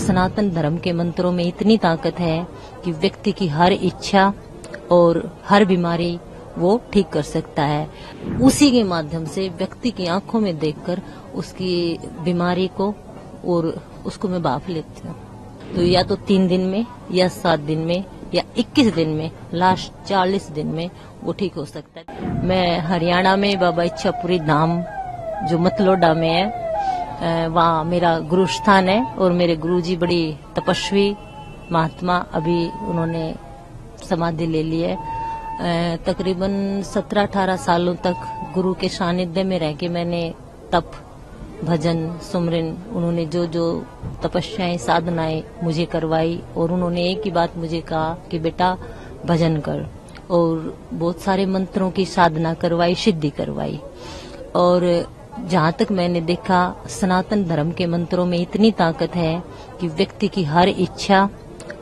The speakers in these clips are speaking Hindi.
सनातन धर्म के मंत्रों में इतनी ताकत है कि व्यक्ति की हर इच्छा और हर बीमारी वो ठीक कर सकता है। उसी के माध्यम से व्यक्ति की आंखों में देखकर उसकी बीमारी को और उसको मैं भाप लेती हूँ। तो या तो 3 दिन में या 7 दिन में या 21 दिन में, लास्ट 40 दिन में वो ठीक हो सकता है। मैं हरियाणा में बाबा इच्छापुरी धाम जो मतलोडा में है, वहाँ मेरा गुरु स्थान है और मेरे गुरुजी बड़ी तपस्वी महात्मा, अभी उन्होंने समाधि ले ली है। तकरीबन 17-18 सालों तक गुरु के सानिध्य में रह के मैंने तप, भजन, सुमरन, उन्होंने जो जो तपस्याएं, साधनाएं मुझे करवाई और उन्होंने एक ही बात मुझे कहा कि बेटा भजन कर, और बहुत सारे मंत्रों की साधना करवाई, सिद्धि करवाई। और जहाँ तक मैंने देखा, सनातन धर्म के मंत्रों में इतनी ताकत है कि व्यक्ति की हर इच्छा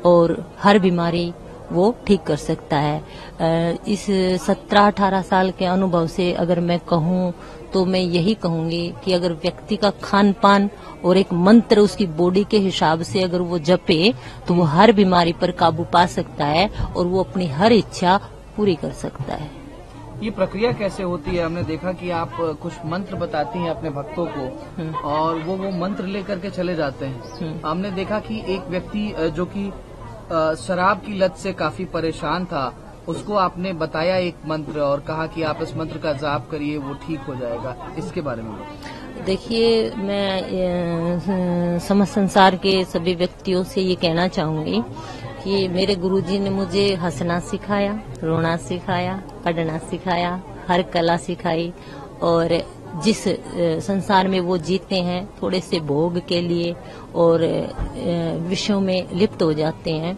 और हर बीमारी वो ठीक कर सकता है। इस 17-18 साल के अनुभव से अगर मैं कहूँ तो मैं यही कहूंगी कि अगर व्यक्ति का खान पान और एक मंत्र उसकी बॉडी के हिसाब से अगर वो जपे तो वो हर बीमारी पर काबू पा सकता है और वो अपनी हर इच्छा पूरी कर सकता है। ये प्रक्रिया कैसे होती है? हमने देखा कि आप कुछ मंत्र बताती हैं अपने भक्तों को और वो मंत्र लेकर के चले जाते हैं। हमने देखा कि एक व्यक्ति जो कि शराब की लत से काफी परेशान था, उसको आपने बताया एक मंत्र और कहा कि आप इस मंत्र का जाप करिए, वो ठीक हो जाएगा। इसके बारे में देखिए, मैं समस्त संसार के सभी व्यक्तियों से ये कहना चाहूंगी कि मेरे गुरुजी ने मुझे हंसना सिखाया, रोना सिखाया, पढ़ना सिखाया, हर कला सिखाई। और जिस संसार में वो जीते हैं थोड़े से भोग के लिए और विषयों में लिप्त हो जाते हैं,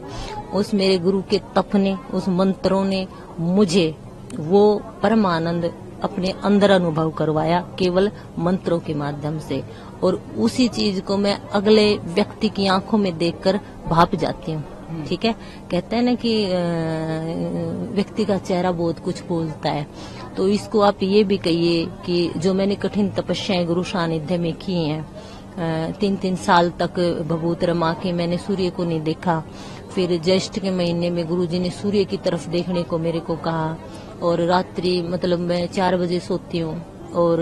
उस मेरे गुरु के तप ने, उस मंत्रों ने मुझे वो परम आनंद अपने अंदर अनुभव करवाया केवल मंत्रों के माध्यम से। और उसी चीज को मैं अगले व्यक्ति की आंखों में देखकर भाप जाती हूँ। ठीक है, कहते हैं ना कि व्यक्ति का चेहरा बहुत कुछ बोलता है। तो इसको आप ये भी कहिए कि जो मैंने कठिन तपस्याएं गुरु सानिध्य में की हैं, 3-3 साल तक भभूत रमा के मैंने सूर्य को नहीं देखा। फिर ज्येष्ठ के महीने में गुरुजी ने सूर्य की तरफ देखने को मेरे को कहा, और रात्रि मतलब मैं 4 बजे सोती हूँ और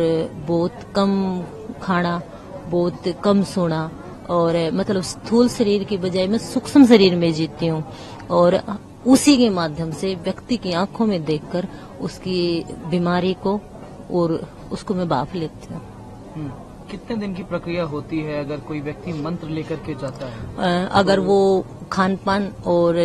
बहुत कम खाना, बहुत कम सोना, और मतलब स्थूल शरीर की बजाय मैं सूक्ष्म शरीर में जीती हूँ। और उसी के माध्यम से व्यक्ति की आंखों में देखकर उसकी बीमारी को और उसको मैं भाप लेती हूँ। कितने दिन की प्रक्रिया होती है अगर कोई व्यक्ति मंत्र लेकर के जाता है? अगर वो खान पान और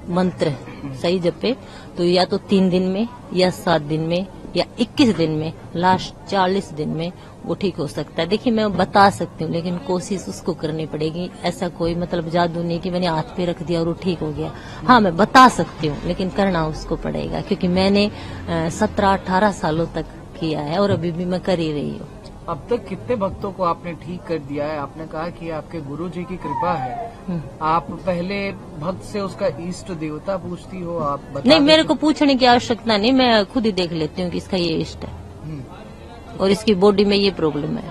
मंत्र सही जपे तो या तो 3 दिन में या 7 दिन में या 21 दिन में, लास्ट 40 दिन में वो ठीक हो सकता है। देखिए, मैं बता सकती हूँ लेकिन कोशिश उसको करनी पड़ेगी। ऐसा कोई मतलब जादू नहीं कि मैंने हाथ पे रख दिया और वो ठीक हो गया। हाँ, मैं बता सकती हूँ लेकिन करना उसको पड़ेगा, क्योंकि मैंने 17-18 सालों तक किया है और अभी भी मैं कर ही रही हूँ। अब तक कितने भक्तों को आपने ठीक कर दिया है? आपने कहा कि आपके गुरुजी की कृपा है। आप पहले भक्त से उसका इष्ट देवता पूछती हो? आप बता नहीं, मेरे को पूछने की आवश्यकता नहीं, मैं खुद ही देख लेती हूँ कि इसका ये इष्ट है और इसकी बॉडी में ये प्रॉब्लम है।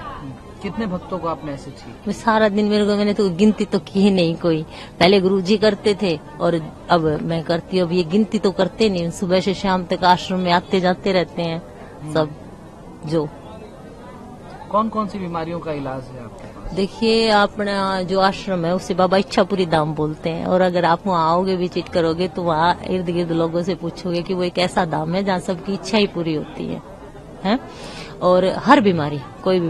कितने भक्तों को आपने ऐसे ठीक? मैं सारा दिन मैंने तो गिनती तो की ही नहीं कोई। पहले गुरुजी करते थे और अब मैं करती हूँ। अब ये गिनती तो करते नहीं, सुबह से शाम तक आश्रम में आते जाते रहते हैं सब। जो कौन कौन सी बीमारियों का इलाज है आपके पास? देखिए, अपना जो आश्रम है उसे बाबा इच्छापुरी धाम बोलते हैं, और अगर आप वहाँ आओगे, विजिट करोगे तो वहाँ इर्द गिर्द लोगों से पूछोगे कि वो एक ऐसा धाम है जहाँ सबकी इच्छा ही पूरी होती है? और हर बीमारी, कोई भी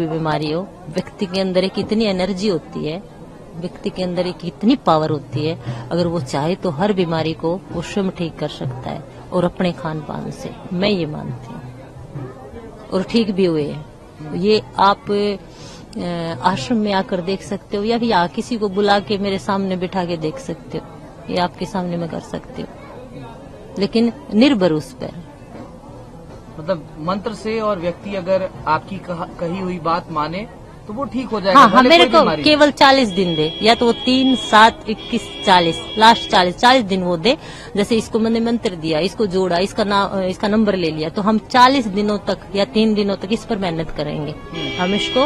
बीमारी हो, व्यक्ति के अंदर एक इतनी एनर्जी होती है, व्यक्ति के अंदर एक इतनी पावर होती है, अगर वो चाहे तो हर बीमारी को वो स्वयं ठीक कर सकता है, और अपने खान पान से। मैं ये मानती हूँ और ठीक भी हुए हैं। ये आप आश्रम में आकर देख सकते हो या फिर किसी को बुला के मेरे सामने बिठा के देख सकते हो, ये आपके सामने मैं कर सकती हूँ, लेकिन निर्भर उस पर। मतलब मंत्र से और व्यक्ति अगर आपकी कही हुई बात माने तो वो ठीक हो जाएगा। हाँ, भले मेरे कोई को बीमारी हो। केवल 40 दिन दे, या तो वो 3, 7, 21, 40, लास्ट 40 दिन वो दे। जैसे इसको मैंने मंत्र दिया, इसको जोड़ा, इसका नंबर ले लिया, तो हम 40 दिनों तक या 3 दिनों तक इस पर मेहनत करेंगे। हम इसको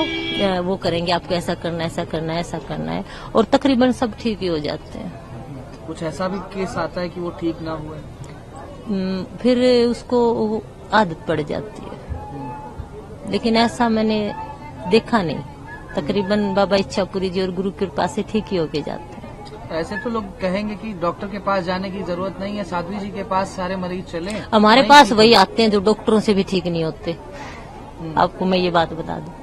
वो करेंगे, आपको ऐसा करना है, ऐसा करना है, ऐसा करना है, और तकरीबन सब ठीक ही हो जाते हैं। कुछ ऐसा भी केस आता है कि वो ठीक ना हुए? फिर उसको आदत पड़ जाती है, लेकिन ऐसा मैंने देखा नहीं। तकरीबन बाबा इच्छापुरी जी और गुरु कृपा से ठीक ही होके जाते हैं। ऐसे तो लोग कहेंगे कि डॉक्टर के पास जाने की जरूरत नहीं है, साध्वी जी के पास सारे मरीज चले। हमारे नहीं पास ठीक वही होते। आते हैं जो डॉक्टरों से भी ठीक नहीं होते। आपको मैं ये बात बता दूं।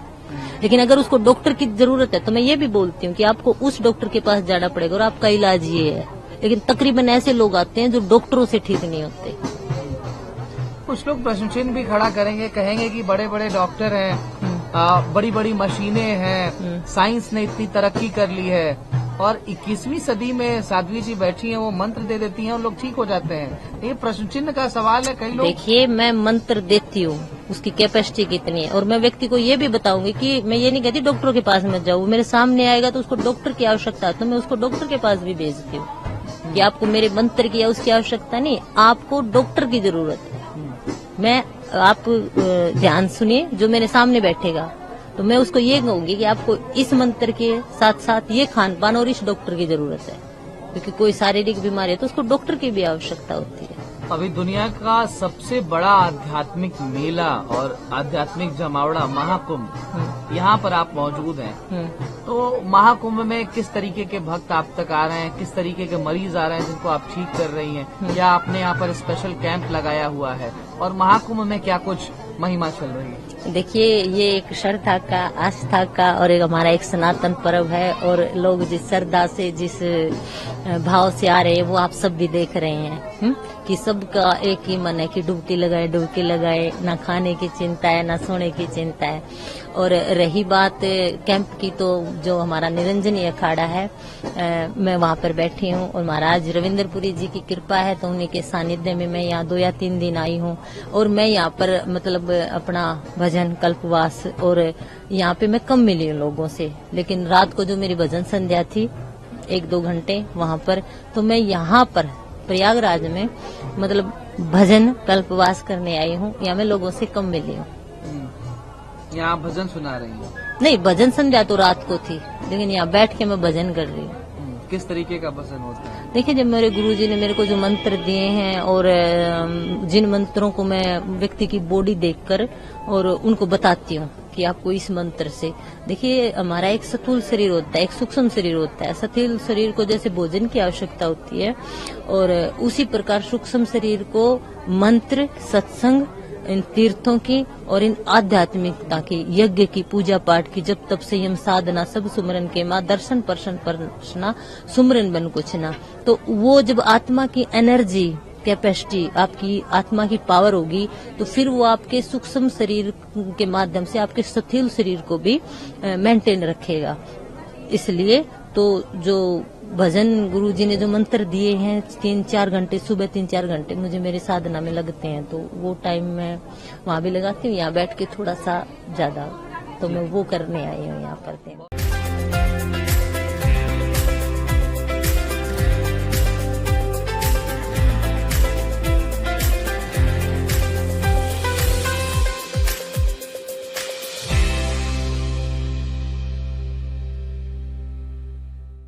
लेकिन अगर उसको डॉक्टर की जरूरत है तो मैं ये भी बोलती हूँ कि आपको उस डॉक्टर के पास जाना पड़ेगा और आपका इलाज ये है। लेकिन तकरीबन ऐसे लोग आते हैं जो डॉक्टरों से ठीक नहीं होते। कुछ लोग प्रश्न चिन्ह भी खड़ा करेंगे, कहेंगे कि बड़े बड़े डॉक्टर हैं, बड़ी बड़ी मशीनें हैं, साइंस ने इतनी तरक्की कर ली है, और 21वीं सदी में साध्वी जी बैठी हैं, वो मंत्र दे देती हैं और लोग ठीक हो जाते हैं। ये प्रश्न चिन्ह का सवाल है। कई लोग देखिए, मैं मंत्र देती हूँ, उसकी कैपेसिटी कितनी है, और मैं व्यक्ति को ये भी बताऊंगी कि मैं ये नहीं कहती डॉक्टरों के पास मत जाओ। मेरे सामने आएगा तो उसको डॉक्टर की आवश्यकता है तो मैं उसको डॉक्टर के पास भी भेजती हूँ कि आपको मेरे मंत्र की या उसकी आवश्यकता नहीं, आपको डॉक्टर की जरूरत है। आप ध्यान सुनिए, जो मेरे सामने बैठेगा तो मैं उसको ये कहूंगी कि आपको इस मंत्र के साथ साथ ये खान पान और इस डॉक्टर की जरूरत है, क्योंकि कोई शारीरिक बीमारी है तो उसको डॉक्टर की भी आवश्यकता होती है। अभी दुनिया का सबसे बड़ा आध्यात्मिक मेला और आध्यात्मिक जमावड़ा महाकुंभ, यहाँ पर आप मौजूद हैं। तो महाकुंभ में किस तरीके के भक्त आप तक आ रहे हैं, किस तरीके के मरीज आ रहे हैं जिनको आप ठीक कर रही हैं, या आपने यहाँ पर स्पेशल कैंप लगाया हुआ है, और महाकुंभ में क्या कुछ महिमा चल रही है? देखिए, ये एक श्रद्धा का, आस्था का और हमारा एक सनातन पर्व है, और लोग जिस श्रद्धा से, जिस भाव से आ रहे हैं वो आप सब भी देख रहे हैं कि सबका एक ही मन है कि डुबकी लगाए, ना खाने की चिंता है, ना सोने की चिंता है। और रही बात कैंप की, तो जो हमारा निरंजनी अखाड़ा है, मैं वहाँ पर बैठी हूँ, और महाराज रविंद्रपुरी जी की कृपा है तो उन्हीं के सानिध्य में मैं यहाँ 2 या 3 दिन आई हूँ। और मैं यहाँ पर मतलब अपना भजन, कल्पवास, और यहाँ पे मैं कम मिली हूँ लोगों से, लेकिन रात को जो मेरी भजन संध्या थी 1-2 घंटे वहाँ पर, तो मैं यहाँ पर प्रयागराज में मतलब भजन कल्पवास करने आई हूँ। यहाँ मैं लोगों से कम मिली हूँ। यहाँ आप भजन सुना रही हैं? नहीं, भजन संध्या तो रात को थी, लेकिन यहाँ बैठ के मैं भजन कर रही हूँ। किस तरीके का भजन होता है? देखिए, जब मेरे गुरुजी ने मेरे को जो मंत्र दिए हैं, और जिन मंत्रों को मैं व्यक्ति की बॉडी देखकर और उनको बताती हूँ कि आपको इस मंत्र से, देखिए हमारा एक स्थूल शरीर होता है, एक सूक्ष्म शरीर होता है। स्थूल शरीर को जैसे भोजन की आवश्यकता होती है, और उसी प्रकार सूक्ष्म शरीर को मंत्र, सत्संग, इन तीर्थों की और इन आध्यात्मिकता की, यज्ञ की, पूजा पाठ की, जब तब संयम साधना, सब सुमरन के माँ, दर्शन पर्शन परना, सुमरन बन कुछ ना। तो वो जब आत्मा की एनर्जी, कैपेसिटी, आपकी आत्मा की पावर होगी, तो फिर वो आपके सूक्ष्म शरीर के माध्यम से आपके स्थूल शरीर को भी मेंटेन रखेगा। इसलिए तो जो भजन गुरुजी ने जो मंत्र दिए हैं 3-4 घंटे, सुबह 3-4 घंटे मुझे मेरे साधना में लगते हैं, तो वो टाइम मैं वहाँ भी लगाती हूँ। यहाँ बैठ के थोड़ा सा ज्यादा, तो मैं वो करने आई हूँ यहाँ पर।